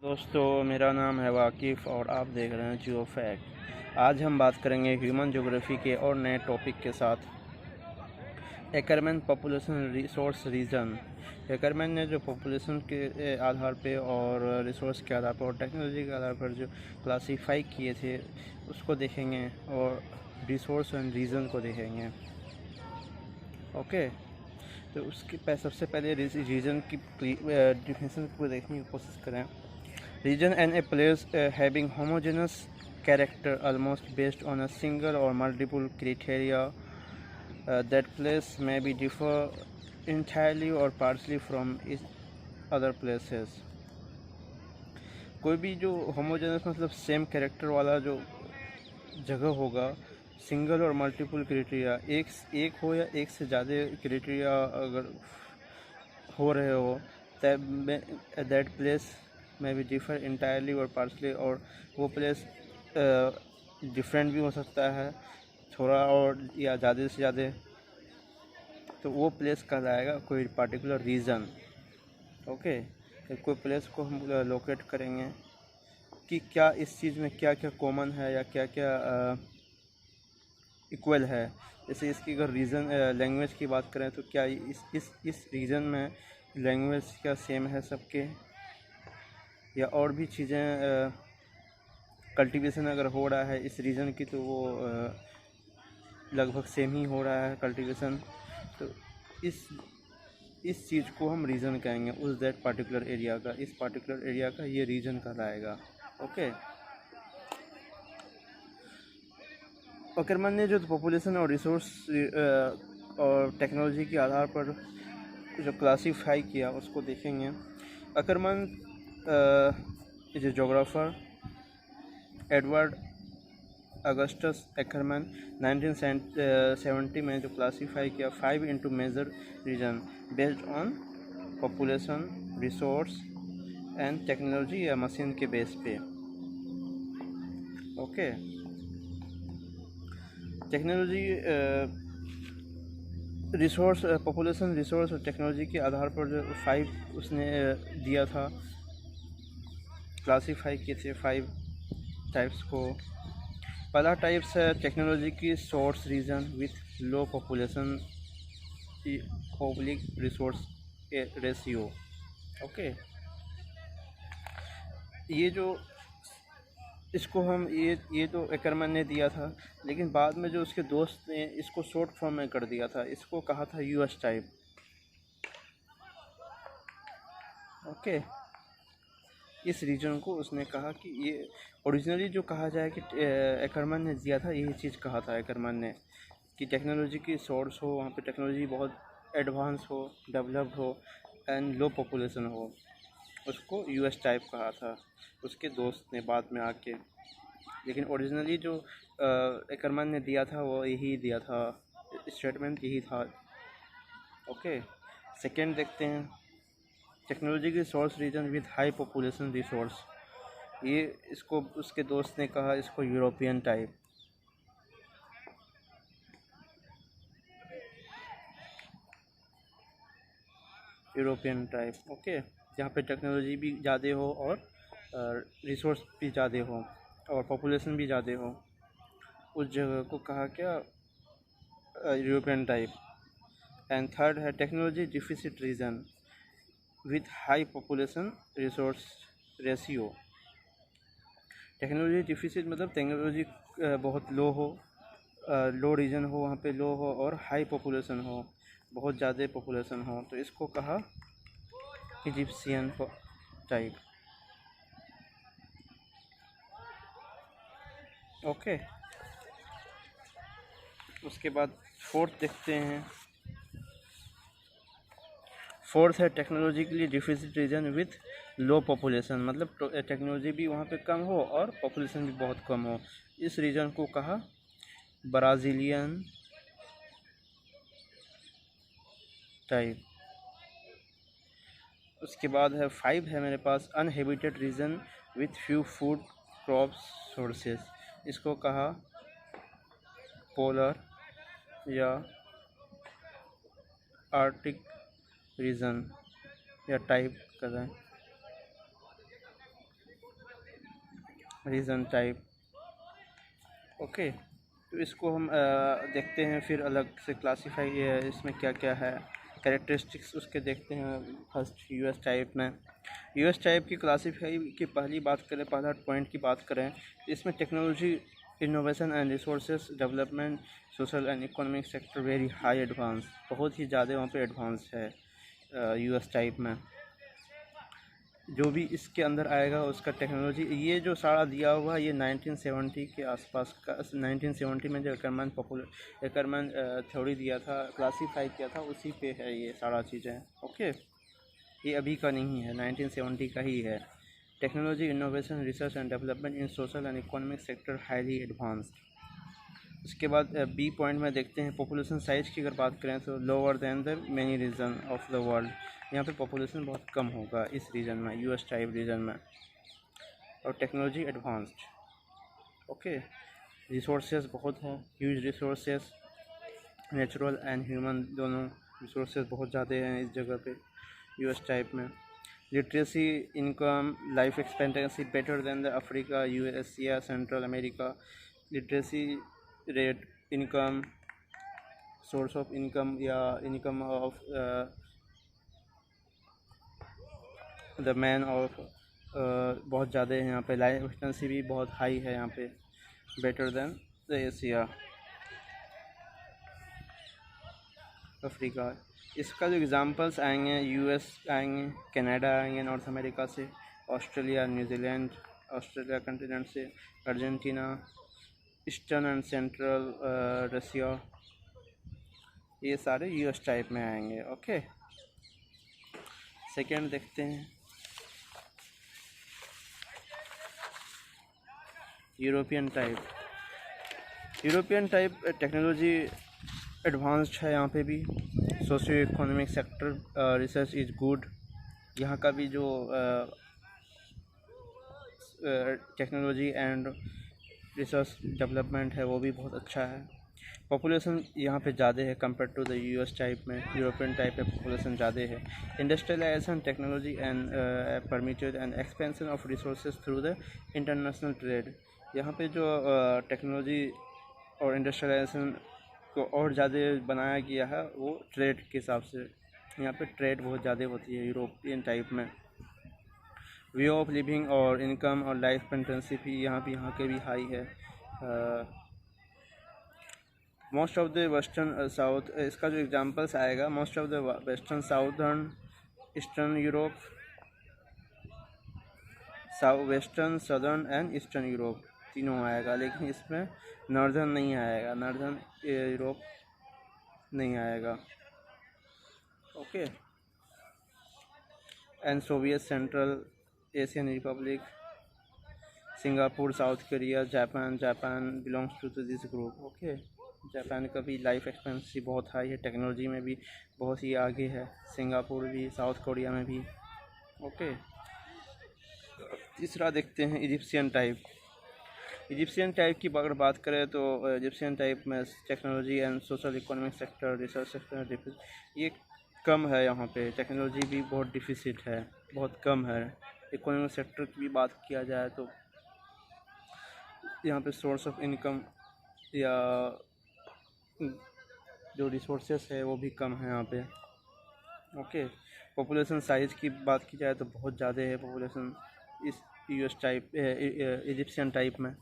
दोस्तों, मेरा नाम है वाकिफ़ और आप देख रहे हैं जियो फैक्ट। आज हम बात करेंगे ह्यूमन ज्योग्राफी के और नए टॉपिक के साथ। Ackerman population resource region. Ackerman ने जो पॉपुलेशन के आधार पे और रिसोर्स के आधार पर और टेक्नोलॉजी के आधार पर जो क्लासीफाई किए थे उसको देखेंगे और रिसोर्स एंड रीजन को देखेंगे। ओके, तो उसके सबसे पहले रीजन की डिफिनेशन को देखने की कोशिश करें। Region and a place having homogeneous character almost based on a single or multiple criteria. That place may be differ entirely or partially from its other places. कोई भी जो होमोजेनस मतलब सेम कैरेक्टर वाला जो जगह होगा, सिंगल और multiple criteria, एक हो या एक से ज़्यादा क्राइटेरिया अगर हो रहे हो, दैट प्लेस में भी डिफर इंटायरली और पार्शली, और वो प्लेस डिफरेंट भी हो सकता है थोड़ा और या ज़्यादा से ज़्यादा, तो वो प्लेस कहलाएगा कोई पार्टिकुलर रीज़न। ओके, तो कोई प्लेस को हम लोकेट करेंगे कि क्या इस चीज़ में क्या क्या कॉमन है या क्या क्या इक्वल है। जैसे इसकी अगर रीज़न लैंग्वेज की बात करें तो क्या इस रीजन में लैंग्वेज क्या सेम है सबके, या और भी चीज़ें कल्टीवेशन अगर हो रहा है इस रीजन की तो वो लगभग सेम ही हो रहा है कल्टीवेशन। तो इस चीज़ को हम रीजन कहेंगे, उस दैट पार्टिकुलर एरिया का, इस पार्टिकुलर एरिया का ये रीजन कहलाएगा। ओके, ओकरमैन ने जो पॉपुलेशन और रिसोर्स और टेक्नोलॉजी के आधार पर जो क्लासीफाई किया उसको देखेंगे। Ackerman is a geographer. Edward Augustus Ackerman 1970 में जो क्लासीफाई किया 5 into major region based on population, resource and technology या मशीन के बेस पे। Okay, technology resource, population, resource और टेक्नोलॉजी के आधार पर जो 5 उसने दिया था, क्लासीफाई किए थे 5 टाइप्स को। पहला टाइप्स है टेक्नोलॉजी की source region with low population public resource ratio. Okay, ये जो इसको हम ये तो एकरमैन ने दिया था, लेकिन बाद में जो उसके दोस्त ने इसको शॉर्ट फॉर्म में कर दिया था, इसको कहा था यूएस टाइप। ओके, इस रीजन को उसने कहा कि ये ओरिजिनली जो कहा जाए कि एकरमैन ने दिया था, यही चीज़ कहा था एकरमैन ने कि टेक्नोलॉजी की सोर्स हो, वहाँ पे टेक्नोलॉजी बहुत एडवांस हो, डेवलप्ड हो एंड लो पॉपुलेशन हो, उसको यूएस टाइप कहा था उसके दोस्त ने बाद में आके। लेकिन ओरिजिनली जो एकरमैन ने दिया था वो यही दिया था, स्टेटमेंट यही था। ओके, सेकेंड देखते हैं, टेक्नोलॉजी की source region with high population resource. ये इसको उसके दोस्त ने कहा इसको European type. European type. Okay, जहाँ पे टेक्नोलॉजी भी ज़्यादा हो और रिसोर्स भी ज़्यादा हो और पॉपुलेशन भी ज़्यादा हो, उस जगह को कहा क्या, यूरोपियन टाइप। एंड थर्ड है technology deficit region with high population resource ratio. Technology deficit मतलब टेक्नोलॉजी बहुत लो हो, लो रीजन हो, वहाँ पे लो हो और हाई पॉपुलेशन हो, बहुत ज़्यादा पॉपुलेशन हो, तो इसको कहा इजिप्शियन टाइप। ओके, उसके बाद फोर्थ देखते हैं। फोर्थ है technologically deficit region with low population, मतलब टेक्नोलॉजी भी वहाँ पे कम हो और पॉपुलेशन भी बहुत कम हो, इस रीजन को कहा ब्राज़ीलियन टाइप। उसके बाद है 5 है मेरे पास, uninhabited region with few food crops sources, इसको कहा पोलर या आर्टिक रीजन या टाइप करें। Region type. ओके, तो इसको हम देखते हैं, फिर अलग से क्लासीफाई इसमें क्या क्या है, कैरेक्टरिस्टिक्स उसके देखते हैं। फर्स्ट यूएस टाइप में, यूएस टाइप की क्लासीफाई की पहली बात करें, पहला पॉइंट की बात करें, इसमें technology, innovation and resources development, social and economic sector very high advance, बहुत ही ज़्यादा वहाँ पे एडवांस है यूएस टाइप में। जो भी इसके अंदर आएगा उसका टेक्नोलॉजी, ये जो सारा दिया हुआ है ये 1970 के आसपास का, 1970 में जो एकरमैन थ्योरी दिया था, क्लासीफाई किया था, उसी पे है ये सारा चीज़ें। ओके, ये अभी का नहीं है, 1970 का ही है। Technology, innovation, research and development in social and economic sector highly advanced. उसके बाद बी पॉइंट में देखते हैं, पॉपुलेशन साइज की अगर बात करें तो lower than the many region of the world, यहाँ पे पॉपुलेशन बहुत कम होगा इस रीजन में, यूएस टाइप रीजन में। और टेक्नोलॉजी एडवांस्ड। ओके, रिसोर्सेज बहुत हैं, huge resources, natural and human दोनों रिसोर्सेज बहुत ज़्यादा हैं इस जगह पे यूएस टाइप में। Literacy, income, life expectancy better than the Africa, US या central America. Literacy rate, income, source of income या income of the man of बहुत ज़्यादा है यहाँ पे। लाइफ एक्सपेक्टेंसी भी बहुत हाई है यहाँ पे, better than the Asia, Africa. इसका जो एग्ज़ाम्पल्स आएंगे, यूएस आएंगे, कनाडा आएंगे नॉर्थ अमेरिका से, ऑस्ट्रेलिया, न्यूजीलैंड ऑस्ट्रेलिया कंटिनेंट से, अर्जेंटीना, ईस्टर्न एंड सेंट्रल रसिया, ये सारे यूएस टाइप में आएंगे। ओके, सेकेंड देखते हैं, European type. European type technology advanced है यहाँ पे भी, socio economic sector research is good, यहाँ का भी जो टेक्नोलॉजी एंड रिसर्च डेवलपमेंट है वो भी बहुत अच्छा है। पॉपुलेशन यहाँ पे ज़्यादा है compare to the US type में, यूरोपियन टाइप में पॉपुलेशन ज़्यादा है। Industrialisation, technology and permitted and expansion of resources through the international trade, यहाँ पे जो टेक्नोलॉजी और इंडस्ट्रियलाइजेशन को और ज़्यादा बनाया गया है वो ट्रेड के हिसाब से, यहाँ पे ट्रेड बहुत ज़्यादा होती है यूरोपियन टाइप में। वे ऑफ लिविंग और इनकम और लाइफ एक्सपेक्टेंसी भी यहाँ के भी हाई है। Most of the western south, इसका जो एग्जांपल्स आएगा, most of the western, southern, eastern Europe, western, southern and eastern Europe तीनों आएगा, लेकिन इसमें नॉर्दर्न नहीं आएगा, नॉर्दर्न यूरोप नहीं आएगा। Okay, and Soviet, central Asian republic, Singapore, south Korea, Japan belongs to this group. Okay, Japan का भी लाइफ एक्सपेक्टेंसी बहुत हाई है, टेक्नोलॉजी में भी बहुत ही आगे है, सिंगापुर भी, साउथ कोरिया में भी। ओके, तीसरा देखते हैं इजिप्शियन टाइप। इजिप्शियन टाइप की अगर बात करें तो इजिप्शियन टाइप में technology and social economic sector, research sector ये कम है, यहाँ पे टेक्नोलॉजी भी बहुत डिफिसिट है, बहुत कम है। इकोनॉमिक सेक्टर की भी बात किया जाए तो यहाँ पे सोर्स ऑफ इनकम या जो रिसोर्सेस है वो भी कम है यहाँ पे। ओके, पॉपुलेशन साइज़ की बात की जाए तो बहुत ज़्यादा है पॉपुलेशन इस यूएस टाइप, इजिप्शियन टाइप में।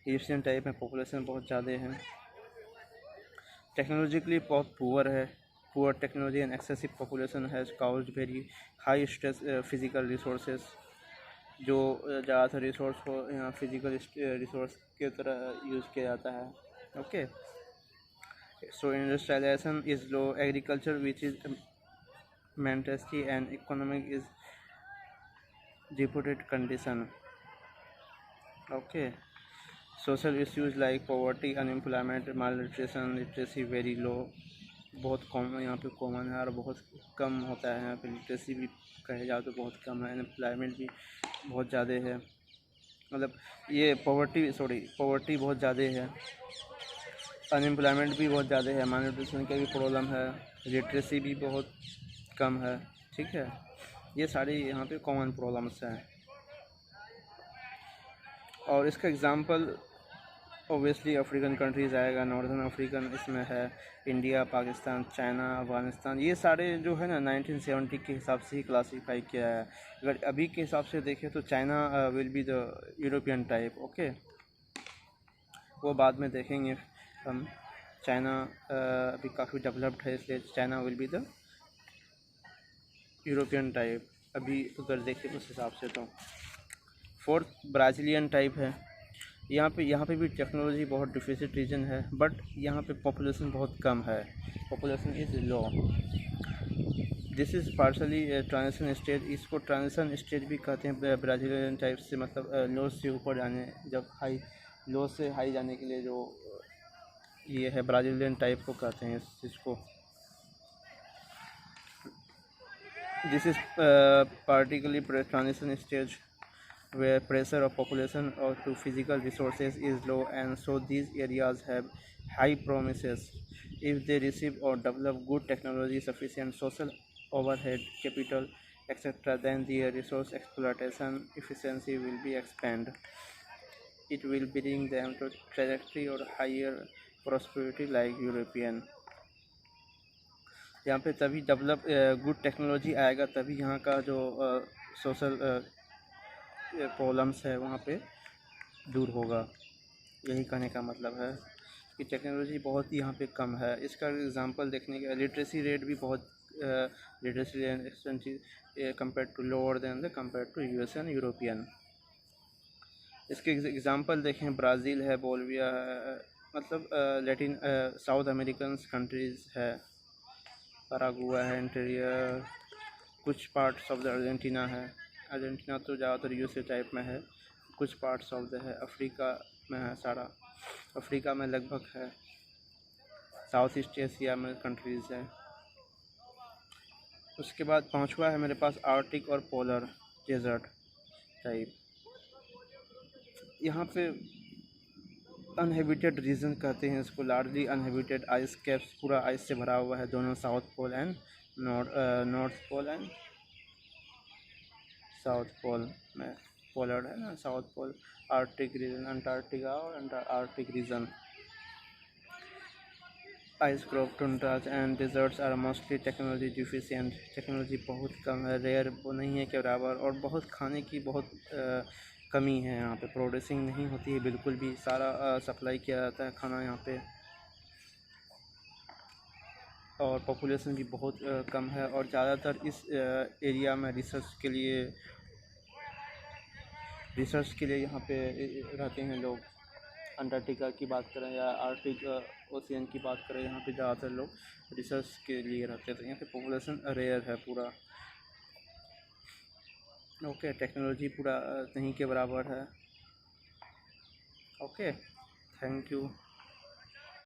इजिप्शियन टाइप में पॉपुलेशन बहुत ज़्यादा है। टेक्नोलॉजिकली बहुत पुअर है, poor technology and excessive population has caused very high stress physical resources, जो ज़्यादातर रिसोर्स को यहाँ फिजिकल रिसोर्स के तरह यूज़ किया जाता है। Okay, so industrialisation is low, agriculture which is mainstay and economic is deputed condition. Okay, social issues like poverty, unemployment, malnutrition, literacy very low, बहुत कॉमन यहाँ पे कॉमन है और बहुत कम होता है यहाँ पे। लिटरेसी भी कहे जाओ तो बहुत कम है, अनएम्प्लॉयमेंट भी बहुत ज़्यादा है, मतलब ये पॉवर्टी बहुत ज़्यादा है, अनएम्प्लॉयमेंट भी बहुत ज़्यादा है, मालन्यूट्रिशन का भी प्रॉब्लम है, लिटरेसी भी बहुत कम है। ठीक है, ये सारी यहाँ पे कॉमन प्रॉब्लम्स हैं। और इसका एग्ज़ाम्पल ओबियसली अफ्रीकन कंट्रीज़ आएगा, नॉर्दर्न अफ्रीकन इसमें है, इंडिया, पाकिस्तान, चाइना, अफ़गानिस्तान, ये सारे जो है ना 1970 के हिसाब से ही क्लासीफाई किया है। अगर अभी के हिसाब से देखें तो China will be the European type, okay, वो बाद में देखेंगे हम। चाइना अभी काफ़ी डेवलप्ड है, इसलिए China will be the European type अभी अगर देखें उस हिसाब से। तो फोर्थ ब्राज़ीलियन टाइप है। यहाँ पे भी टेक्नोलॉजी बहुत डिफिसिट रीजन है, बट यहाँ पे पॉपुलेशन बहुत कम है, population is low. This is partially transition stage, इसको ट्रांजिशन स्टेज भी कहते हैं ब्राज़ीलियन टाइप से, मतलब लो से ऊपर जाने, जब हाई, लो से हाई जाने के लिए जो ये है ब्राज़ीलियन टाइप को कहते हैं इस चीज़ को। This is particularly transition stage where pressure of population or to physical resources is low, and so these areas have high promises. If they receive or develop good technology, sufficient social overhead, capital, etc., then their resource exploitation efficiency will be expanded. It will bring them to trajectory or higher prosperity like European. यहाँ पे तभी develop good technology आएगा, तभी यहाँ का जो social problems है वहाँ पे दूर होगा। यही कहने का मतलब है कि टेक्नोलॉजी बहुत ही यहाँ पे कम है। इसका एग्जांपल देखने के लिटरेसी रेट भी बहुत, literacy rate compare to lower than the compare to US and European. इसके एग्जांपल देखें, ब्राज़ील है, बोलिविया है, मतलब लैटिन साउथ अमेरिकन कंट्रीज़ है, पैरागुआ है, इंटीरियर, कुछ पार्ट्स ऑफ द अर्जेंटीना है। अर्जेंटीना तो ज़्यादातर यूएसए टाइप में है, कुछ पार्ट्स ऑफ द है अफ्रीका में है, सारा अफ्रीका में लगभग है, साउथ ईस्ट एशिया में कंट्रीज़ है। उसके बाद पांचवा है मेरे पास आर्टिक और पोलर डेजर्ट टाइप। यहाँ पे अनहेबिटेड रीजन कहते हैं इसको, लार्जली अनहेबिटेड, आइस कैप्स पूरा आइस से भरा हुआ है, दोनों south pole and north pole and south pole में पोलर है ना, south pole, arctic region, Antarctica और arctic region. Ice crop tundras and deserts are mostly technology deficient, technology बहुत कम है, रेयर वो नहीं है के बराबर, और बहुत खाने की बहुत कमी है यहाँ पे, प्रोड्यूसिंग नहीं होती है बिल्कुल भी, सारा सप्लाई किया जाता है खाना यहाँ पे, और पॉपुलेशन भी बहुत कम है। और ज़्यादातर इस एरिया में रिसर्च के लिए यहाँ पे रहते हैं लोग। अंटार्कटिका की बात करें या आर्टिक ओशियन की बात करें, यहाँ पे ज़्यादातर लोग रिसर्च के लिए रहते हैं, तो यहाँ पे पॉपुलेशन रेयर है पूरा। ओके, टेक्नोलॉजी पूरा नहीं के बराबर है। Okay, thank you.